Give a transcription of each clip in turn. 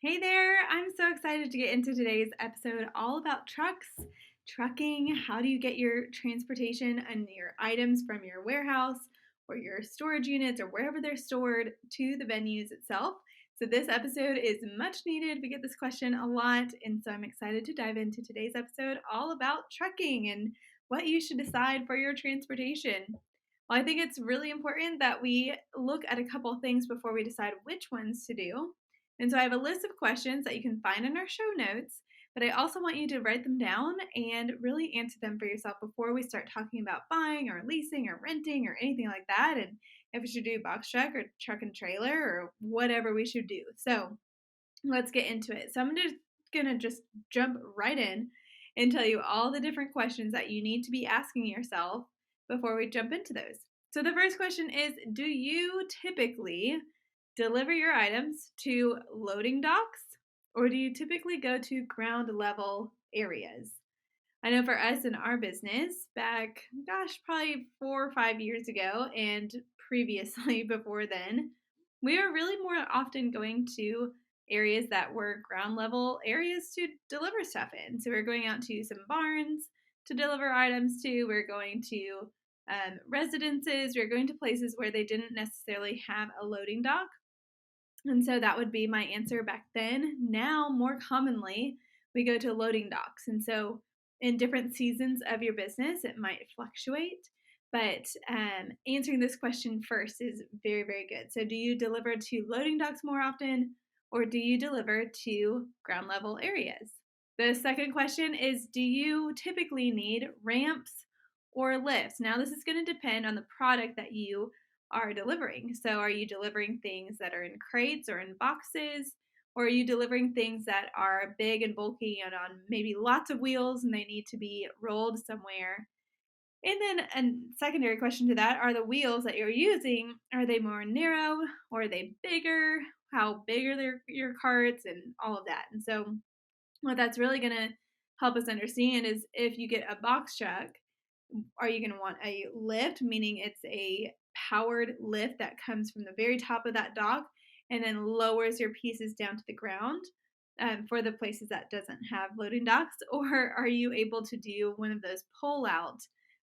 Hey there, I'm so excited to get into today's episode all about trucks, trucking. How do you get your transportation and your items from your warehouse or your storage units or wherever they're stored to the venues itself? So, this episode is much needed. We get this question a lot, and so I'm excited to dive into today's episode all about trucking and what you should decide for your transportation. Well, I think it's really important that we look at a couple things before we decide which ones to do. And so I have a list of questions that you can find in our show notes, but I also want you to write them down and really answer them for yourself before we start talking about buying or leasing or renting or anything like that. And if we should do box truck or truck and trailer or whatever we should do. So let's get into it. So I'm just gonna jump right in and tell you all the different questions that you need to be asking yourself before we jump into those. So the first question is, do you typically deliver your items to loading docks or do you typically go to ground level areas? I know for us in our business, back, probably 4 or 5 years ago, and previously before then, we were really more often going to areas that were ground level areas to deliver stuff in. So we're going out to some barns to deliver items to, we're going to residences, we're going to places where they didn't necessarily have a loading dock. And so that would be my answer back then. Now, more commonly, we go to loading docks. And so, in different seasons of your business, it might fluctuate. But answering this question first is very, very good. So, do you deliver to loading docks more often, or do you deliver to ground level areas? The second question is, do you typically need ramps or lifts? Now, this is going to depend on the product that you are delivering. So, are you delivering things that are in crates or in boxes? Or are you delivering things that are big and bulky and on maybe lots of wheels and they need to be rolled somewhere? And then a secondary question to that, are the wheels that you're using, are they more narrow or are they bigger? How big are your carts and all of that? And so what that's really going to help us understand is if you get a box truck, are you going to want a lift, meaning it's a powered lift that comes from the very top of that dock and then lowers your pieces down to the ground for the places that doesn't have loading docks? Or are you able to do one of those pull out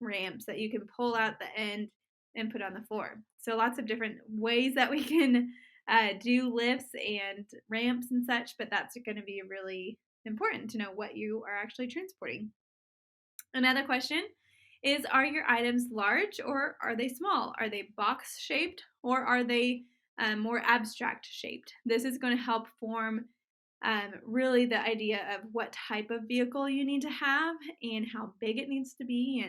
ramps that you can pull out the end and put on the floor? So lots of different ways that we can do lifts and ramps and such, but that's going to be really important to know what you are actually transporting. Another question is, are your items large or are they small? Are they box shaped or are they more abstract shaped? This is going to help form really the idea of what type of vehicle you need to have and how big it needs to be.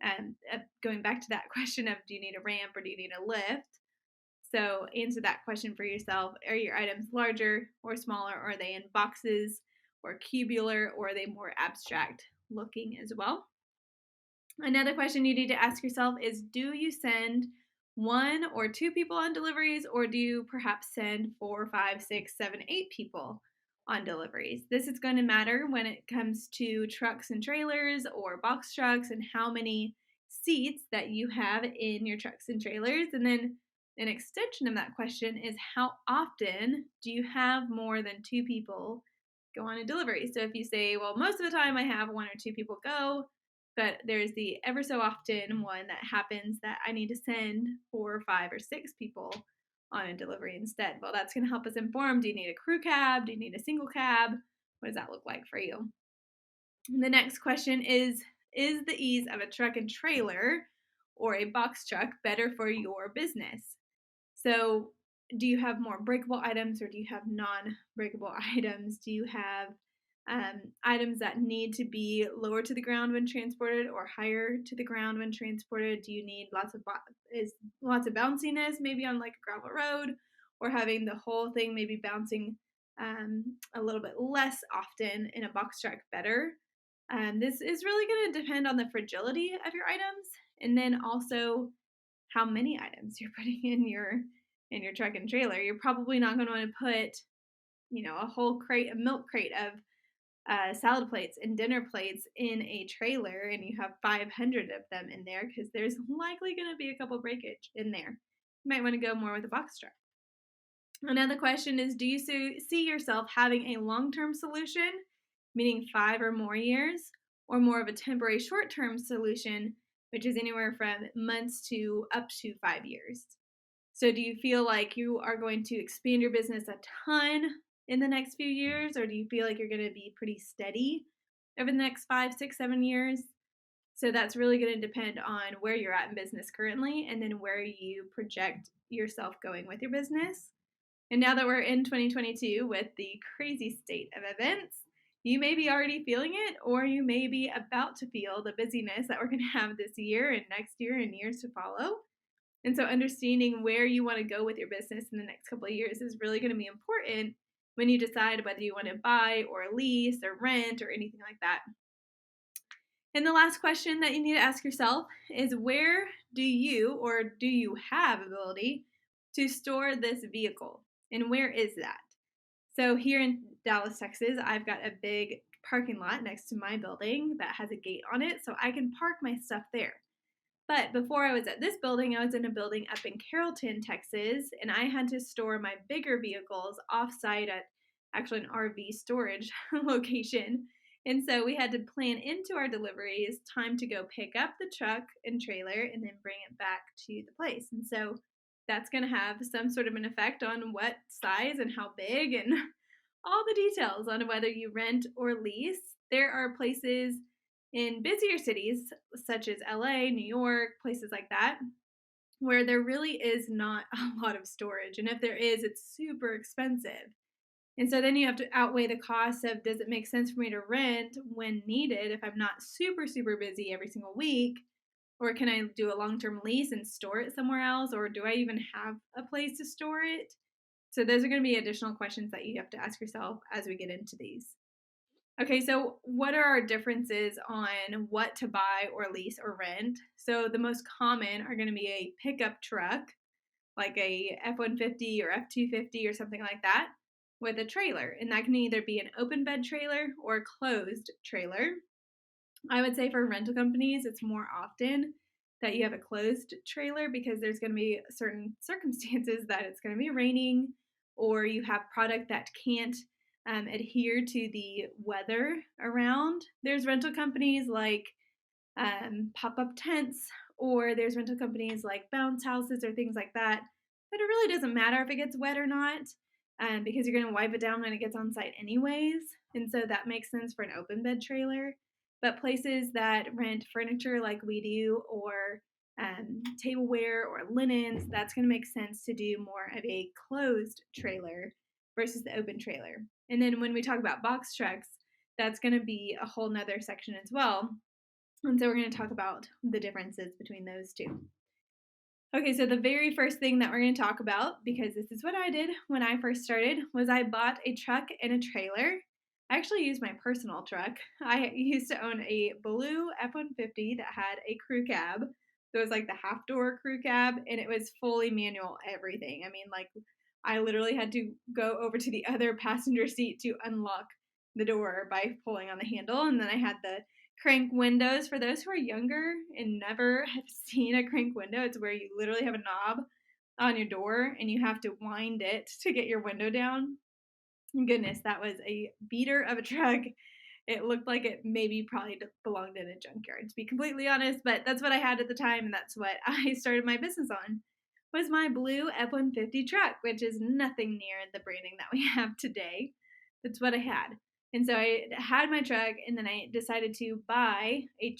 And going back to that question of, do you need a ramp or do you need a lift? So answer that question for yourself. Are your items larger or smaller? Or are they in boxes or cubular, or are they more abstract looking as well? Another question you need to ask yourself is, do you send one or two people on deliveries, or do you perhaps send 4, 5, 6, 7, 8 people on deliveries? This is going to matter when it comes to trucks and trailers or box trucks and how many seats that you have in your trucks and trailers. And then an extension of that question is, how often do you have more than two people go on a delivery? So if you say, well, most of the time I have one or two people go, but there's the ever so often one that happens that I need to send 4 or 5 or 6 people on a delivery instead. Well, that's going to help us inform, do you need a crew cab? Do you need a single cab? What does that look like for you? And the next question is the ease of a truck and trailer or a box truck better for your business? So, do you have more breakable items or do you have non breakable items? Do you have items that need to be lower to the ground when transported or higher to the ground when transported? Do you need lots of bounciness maybe on like a gravel road, or having the whole thing maybe bouncing a little bit less often in a box truck better? This is really going to depend on the fragility of your items, and then also how many items you're putting in your truck and trailer. You're probably not going to want to put, a whole crate, a milk crate of salad plates and dinner plates in a trailer, and you have 500 of them in there because there's likely going to be a couple breakage in there. You might want to go more with a box truck. Another question is, do you see yourself having a long-term solution, meaning 5 or more years, or more of a temporary short-term solution, which is anywhere from months to up to 5 years? So do you feel like you are going to expand your business a ton in the next few years, or do you feel like you're going to be pretty steady over the next 5, 6, 7 years? So that's really going to depend on where you're at in business currently and then where you project yourself going with your business. And now that we're in 2022 with the crazy state of events, you may be already feeling it, or you may be about to feel the busyness that we're going to have this year and next year and years to follow. And so understanding where you want to go with your business in the next couple of years is really going to be important when you decide whether you want to buy or lease or rent or anything like that. And the last question that you need to ask yourself is, where do you have ability to store this vehicle? And where is that? So here in Dallas, Texas, I've got a big parking lot next to my building that has a gate on it, so I can park my stuff there. But before I was at this building, I was in a building up in Carrollton, Texas, and I had to store my bigger vehicles offsite at actually an RV storage location. And so we had to plan into our deliveries time to go pick up the truck and trailer and then bring it back to the place. And so that's going to have some sort of an effect on what size and how big and all the details on whether you rent or lease. There are places in busier cities such as LA, New York, places like that, where there really is not a lot of storage. And if there is, it's super expensive. And so then you have to outweigh the cost of, does it make sense for me to rent when needed if I'm not super, super busy every single week? Or can I do a long-term lease and store it somewhere else? Or do I even have a place to store it? So those are going to be additional questions that you have to ask yourself as we get into these. Okay, so what are our differences on what to buy or lease or rent? So the most common are going to be a pickup truck, like a F-150 or F-250 or something like that, with a trailer. And that can either be an open bed trailer or a closed trailer. I would say for rental companies, it's more often that you have a closed trailer because there's going to be certain circumstances that it's going to be raining, or you have product that can't adhere to the weather around. There's rental companies like pop-up tents, or there's rental companies like bounce houses or things like that. But it really doesn't matter if it gets wet or not, because you're going to wipe it down when it gets on site anyways. And so that makes sense for an open bed trailer. But places that rent furniture like we do, or tableware or linens, that's going to make sense to do more of a closed trailer versus the open trailer. And then when we talk about box trucks, that's going to be a whole nother section as well. And so we're going to talk about the differences between those two. Okay, so the very first thing that we're going to talk about, because this is what I did when I first started, was I bought a truck and a trailer. I actually used my personal truck. I used to own a blue F-150 that had a crew cab. So it was like the half door crew cab, and it was fully manual everything. I mean, like, I literally had to go over to the other passenger seat to unlock the door by pulling on the handle. And then I had the crank windows. For those who are younger and never have seen a crank window, it's where you literally have a knob on your door and you have to wind it to get your window down. Goodness, that was a beater of a truck. It looked like it maybe probably belonged in a junkyard, to be completely honest, but that's what I had at the time, and that's what I started my business on, was my blue F-150 truck, which is nothing near the branding that we have today. That's what I had. And so I had my truck, and then I decided to buy a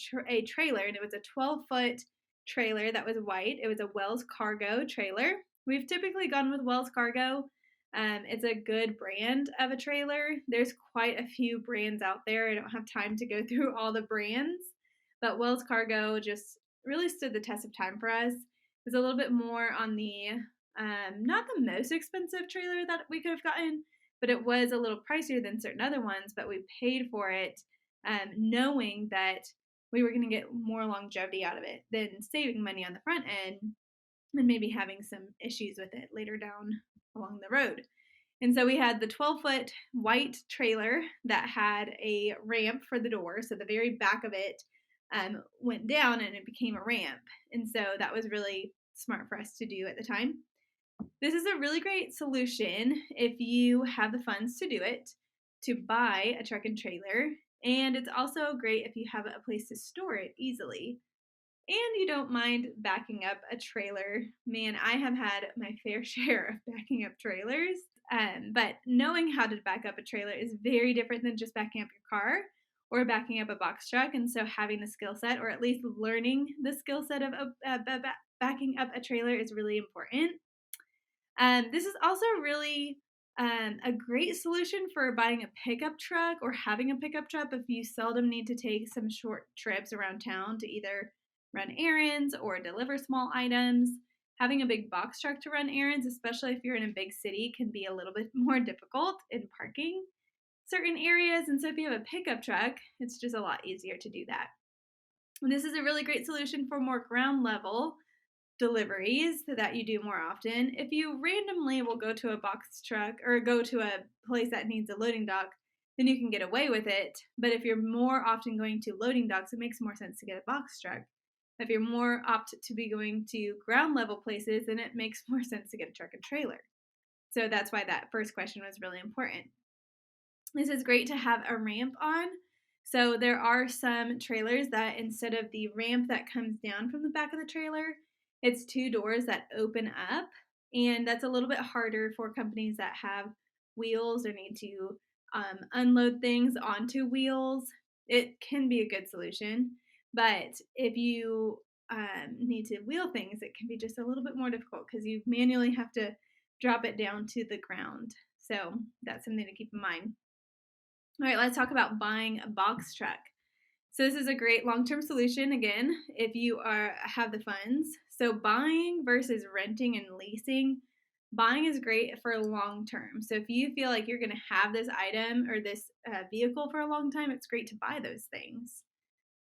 trailer, and it was a 12-foot trailer that was white. It was a Wells Cargo trailer. We've typically gone with Wells Cargo. It's a good brand of a trailer. There's quite a few brands out there. I don't have time to go through all the brands, but Wells Cargo just really stood the test of time for us. It was a little bit more on the, not the most expensive trailer that we could have gotten, but it was a little pricier than certain other ones, but we paid for it knowing that we were going to get more longevity out of it than saving money on the front end and maybe having some issues with it later down along the road. And so we had the 12-foot white trailer that had a ramp for the door. So the very back of it went down and it became a ramp. And so that was really smart for us to do at the time. This is a really great solution if you have the funds to do it, to buy a truck and trailer. And it's also great if you have a place to store it easily. And you don't mind backing up a trailer. Man, I have had my fair share of backing up trailers. But knowing how to back up a trailer is very different than just backing up your car or backing up a box truck. And so having the skill set, or at least learning the skill set of backing up a trailer, is really important. This is also really a great solution for buying a pickup truck or having a pickup truck if you seldom need to take some short trips around town to either run errands or deliver small items. Having a big box truck to run errands, especially if you're in a big city, can be a little bit more difficult in parking certain areas. And so if you have a pickup truck, it's just a lot easier to do that. And this is a really great solution for more ground level deliveries that you do more often. If you randomly will go to a box truck or go to a place that needs a loading dock, then you can get away with it. But if you're more often going to loading docks, it makes more sense to get a box truck. If you're more opt to be going to ground level places, then it makes more sense to get a truck and trailer. So that's why that first question was really important. This is great to have a ramp on. So there are some trailers that instead of the ramp that comes down from the back of the trailer, it's two doors that open up. And that's a little bit harder for companies that have wheels or need to unload things onto wheels. It can be a good solution. But if you need to wheel things, it can be just a little bit more difficult because you manually have to drop it down to the ground. So that's something to keep in mind. All right, let's talk about buying a box truck. So this is a great long-term solution, again, if you have the funds. So buying versus renting and leasing, buying is great for long term. So if you feel like you're going to have this item or this vehicle for a long time, it's great to buy those things.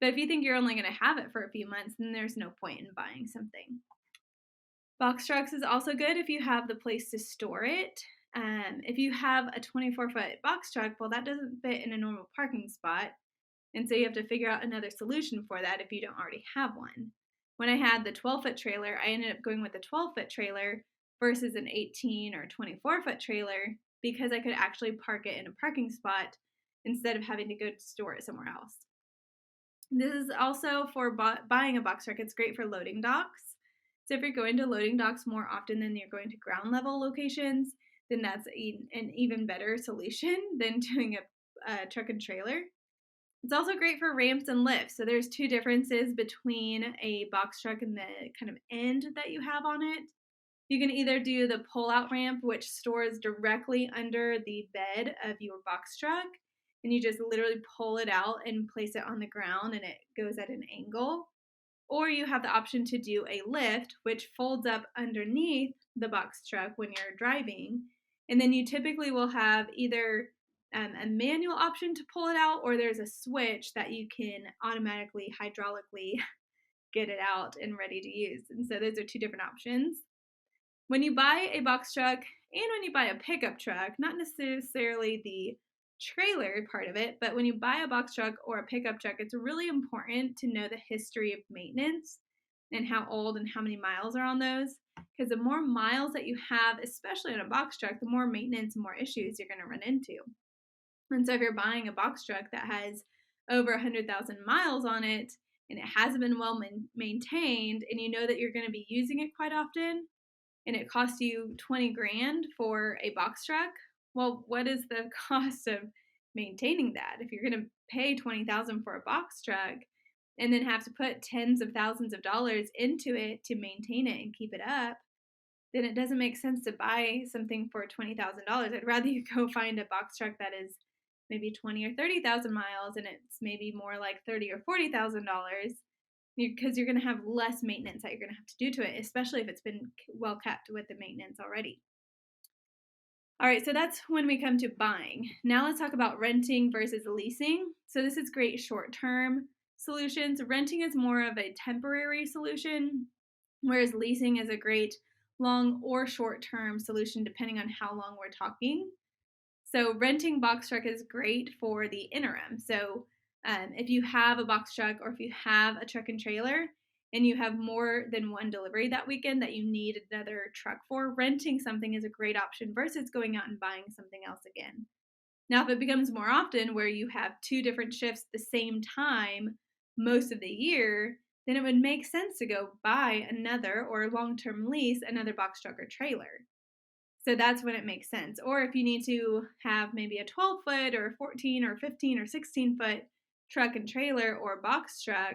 But if you think you're only going to have it for a few months, then there's no point in buying something. Box trucks is also good if you have the place to store it. If you have a 24-foot box truck, well, that doesn't fit in a normal parking spot. And so you have to figure out another solution for that if you don't already have one. When I had the 12-foot trailer, I ended up going with the 12-foot trailer versus an 18 or 24-foot trailer because I could actually park it in a parking spot instead of having to go store it somewhere else. This is also for buying a box truck. It's great for loading docks. So if you're going to loading docks more often than you're going to ground level locations, then that's an even better solution than doing a truck and trailer. It's also great for ramps and lifts. So there's two differences between a box truck and the kind of end that you have on it. You can either do the pull-out ramp, which stores directly under the bed of your box truck, and you just literally pull it out and place it on the ground and it goes at an angle. Or you have the option to do a lift, which folds up underneath the box truck when you're driving. And then you typically will have either a manual option to pull it out, or there's a switch that you can automatically, hydraulically get it out and ready to use. And so those are two different options. When you buy a box truck and when you buy a pickup truck, not necessarily the trailer part of it, but when you buy a box truck or a pickup truck, it's really important to know the history of maintenance and how old and how many miles are on those. Because the more miles that you have, especially on a box truck, the more maintenance and more issues you're going to run into. And so if you're buying a box truck that has over 100,000 miles on it and it hasn't been well maintained and you know that you're going to be using it quite often and it costs you 20 grand for a box truck, well, what is the cost of maintaining that? If you're going to pay 20,000 for a box truck and then have to put tens of thousands of dollars into it to maintain it and keep it up, then it doesn't make sense to buy something for $20,000. I'd rather you go find a box truck that is maybe 20 or 30,000 miles and it's maybe more like $30,000 or $40,000 because you're going to have less maintenance that you're going to have to do to it, especially if it's been well kept with the maintenance already. All right, so that's when we come to buying. Now let's talk about renting versus leasing. So this is great short-term solutions. Renting is more of a temporary solution, whereas leasing is a great long or short-term solution depending on how long we're talking. So renting box truck is great for the interim. So if you have a box truck or if you have a truck and trailer and you have more than one delivery that weekend that you need another truck for, renting something is a great option versus going out and buying something else again. Now, if it becomes more often where you have two different shifts at the same time most of the year, then it would make sense to go buy another or long-term lease another box truck or trailer. So that's when it makes sense. Or if you need to have maybe a 12-foot or a 14 or 15 or 16-foot truck and trailer or box truck,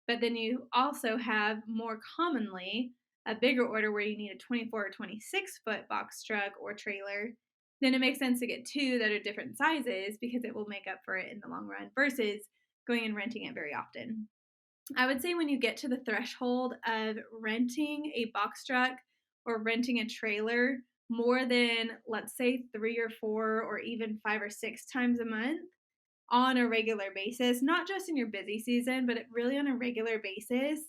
but then you also have more commonly a bigger order where you need a 24 or 26-foot box truck or trailer, then it makes sense to get two that are different sizes because it will make up for it in the long run versus going and renting it very often. I would say when you get to the threshold of renting a box truck or renting a trailer more than, let's say, 3 or 4 or even 5 or 6 times a month on a regular basis, not just in your busy season, but really on a regular basis,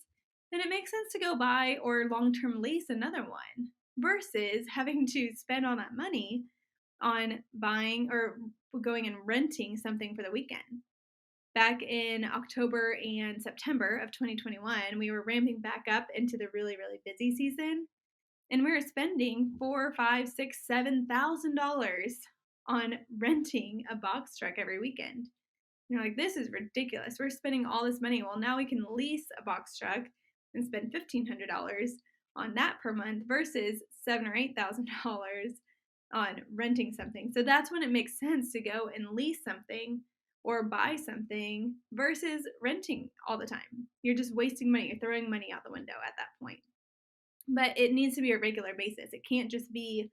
then it makes sense to go buy or long term lease another one versus having to spend all that money on buying or going and renting something for the weekend. Back in October and September of 2021, we were ramping back up into the really, really busy season, and we were spending $4, 5, 6, $7,000 on renting a box truck every weekend. You're like, this is ridiculous. We're spending all this money. Well, now we can lease a box truck and spend $1,500 on that per month versus $7,000 or $8,000 on renting something. So that's when it makes sense to go and lease something or buy something versus renting all the time. You're just wasting money. You're throwing money out the window at that point. But it needs to be a regular basis. It can't just be,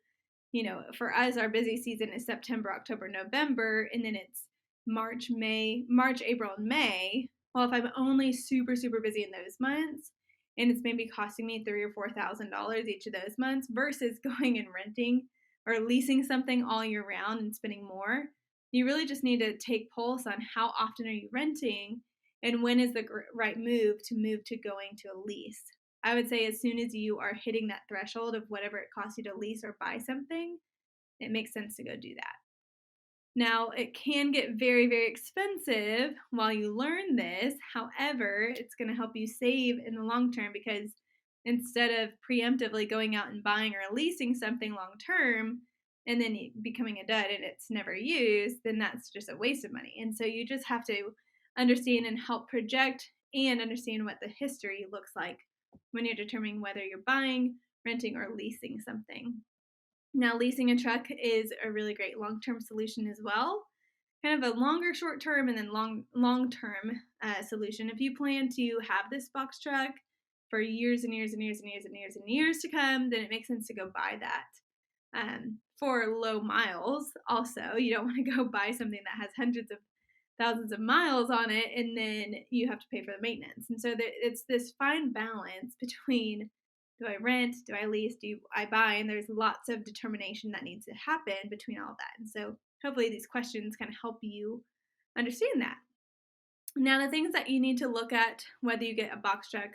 for us, our busy season is September, October, November, and then it's March, April, and May. Well, if I'm only super, super busy in those months, and it's maybe costing me $3,000 or $4,000 each of those months versus going and renting or leasing something all year round and spending more, you really just need to take pulse on how often are you renting and when is the right move to going to a lease. I would say as soon as you are hitting that threshold of whatever it costs you to lease or buy something, it makes sense to go do that. Now, it can get very, very expensive while you learn this. However, it's going to help you save in the long term because instead of preemptively going out and buying or leasing something long term and then becoming a dud and it's never used, then that's just a waste of money. And so you just have to understand and help project and understand what the history looks like when you're determining whether you're buying, renting, or leasing something. Now, leasing a truck is a really great long-term solution as well. Kind of a longer short-term and then long-term solution. If you plan to have this box truck for years and years and years and years and years and years to come, then it makes sense to go buy that. For low miles, also, you don't want to go buy something that has hundreds of thousands of miles on it and then you have to pay for the maintenance. And so it's this fine balance between do I rent, do I lease, do I buy, and there's lots of determination that needs to happen between all of that. And so hopefully these questions kind of help you understand that. Now, the things that you need to look at whether you get a box truck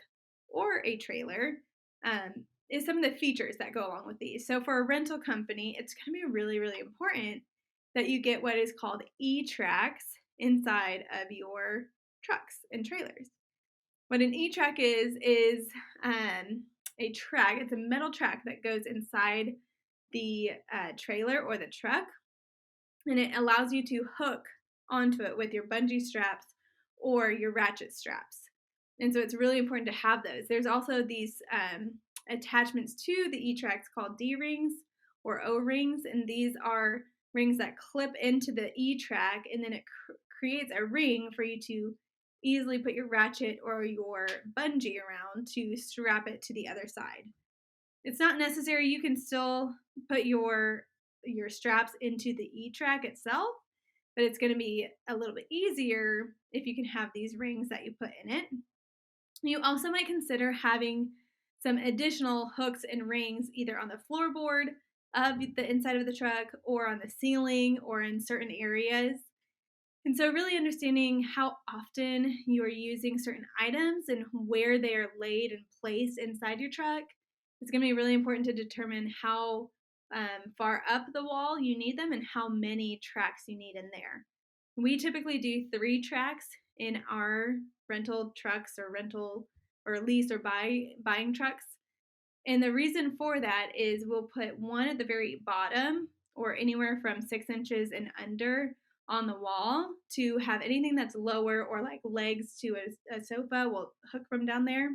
or a trailer is some of the features that go along with these. So for a rental company, it's going to be really, really important that you get what is called e-tracks inside of your trucks and trailers. What an e-track is a track. It's a metal track that goes inside the trailer or the truck, and it allows you to hook onto it with your bungee straps or your ratchet straps. And so it's really important to have those. There's also these attachments to the e-tracks called D-rings or O-rings, and these are rings that clip into the e-track, and then it creates a ring for you to easily put your ratchet or your bungee around to strap it to the other side. It's not necessary. You can still put your straps into the e-track itself, but it's going to be a little bit easier if you can have these rings that you put in it. You also might consider having some additional hooks and rings either on the floorboard of the inside of the truck or on the ceiling or in certain areas. And so really understanding how often you are using certain items and where they are laid and placed inside your truck is going to be really important to determine how far up the wall you need them and how many tracks you need in there. We typically do 3 tracks in our rental trucks or rental or lease or buying trucks. And the reason for that is we'll put one at the very bottom or anywhere from 6 inches and under on the wall to have anything that's lower or like legs to a sofa. We'll hook from down there.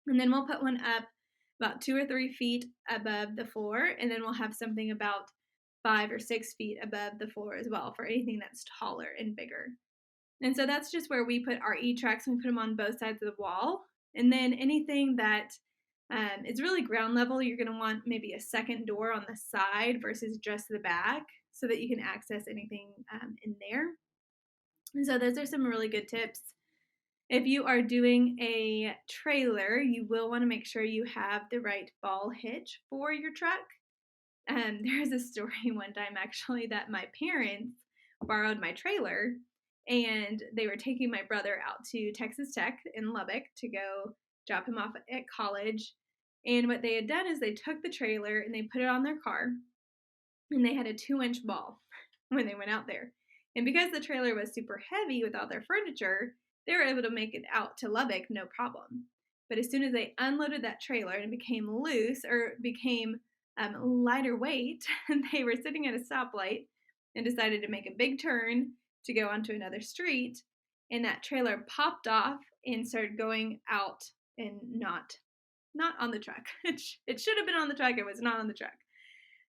And then we'll put one up about 2 or 3 feet above the floor. And then we'll have something about 5 or 6 feet above the floor as well for anything that's taller and bigger. And so that's just where we put our E-tracks. We put them on both sides of the wall. And then anything that is really ground level, you're going to want maybe a second door on the side versus just the back so that you can access anything in there. And so those are some really good tips. If you are doing a trailer, you will want to make sure you have the right ball hitch for your truck. There's a story one time actually that my parents borrowed my trailer and they were taking my brother out to Texas Tech in Lubbock to go drop him off at college. And what they had done is they took the trailer and they put it on their car and they had a 2-inch ball when they went out there. And because the trailer was super heavy with all their furniture, they were able to make it out to Lubbock no problem. But as soon as they unloaded that trailer and it became loose or became lighter weight, they were sitting at a stoplight and decided to make a big turn to go onto another street. And that trailer popped off and started going out and not on the truck. It should have been on the truck. It was not on the truck.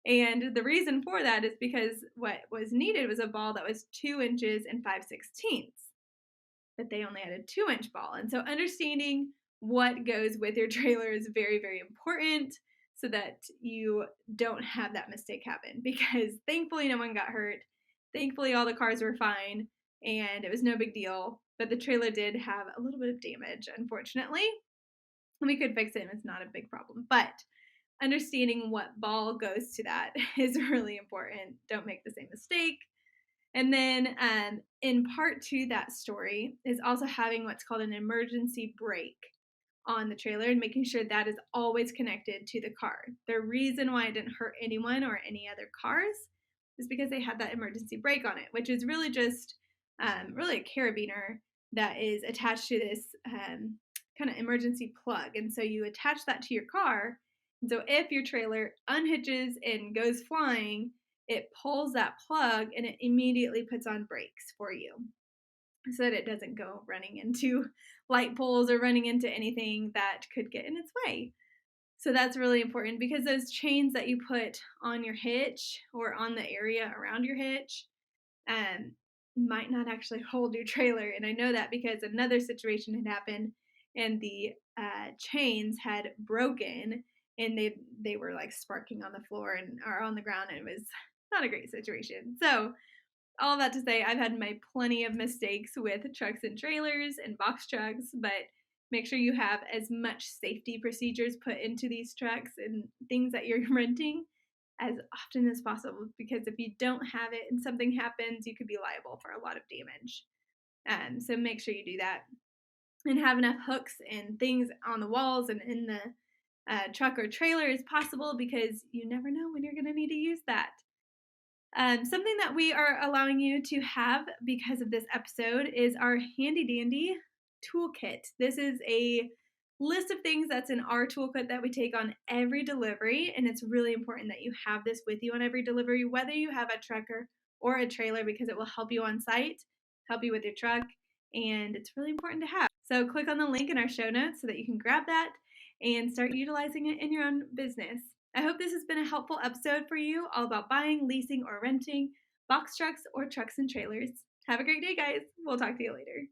And the reason for that is because what was needed was a ball that was 2 inches and 5/16, but they only had a 2-inch ball. And so understanding what goes with your trailer is very, very important so that you don't have that mistake happen, because thankfully no one got hurt. Thankfully all the cars were fine and it was no big deal, but the trailer did have a little bit of damage, unfortunately. We could fix it and it's not a big problem, but understanding what ball goes to that is really important. Don't make the same mistake. And then in part to that story is also having what's called an emergency brake on the trailer and making sure that is always connected to the car. The reason why it didn't hurt anyone or any other cars is because they had that emergency brake on it, which is really just really a carabiner that is attached to this kind of emergency plug. And so you attach that to your car. And so if your trailer unhitches and goes flying, it pulls that plug and it immediately puts on brakes for you so that it doesn't go running into light poles or running into anything that could get in its way. So that's really important, because those chains that you put on your hitch or on the area around your hitch might not actually hold your trailer. And I know that because another situation had happened and the chains had broken and they were like sparking on the floor and or on the ground, and it was not a great situation. So all of that to say, I've had my plenty of mistakes with trucks and trailers and box trucks, but make sure you have as much safety procedures put into these trucks and things that you're renting as often as possible, because if you don't have it and something happens, you could be liable for a lot of damage. So make sure you do that and have enough hooks and things on the walls and in the truck or trailer as possible, because you never know when you're going to need to use that. Something that we are allowing you to have because of this episode is our handy dandy toolkit. This is a list of things that's in our toolkit that we take on every delivery, and it's really important that you have this with you on every delivery, whether you have a trucker or a trailer, because it will help you on site, help you with your truck, and it's really important to have. So click on the link in our show notes so that you can grab that and start utilizing it in your own business. I hope this has been a helpful episode for you, all about buying, leasing, or renting box trucks or trucks and trailers. Have a great day, guys. We'll talk to you later.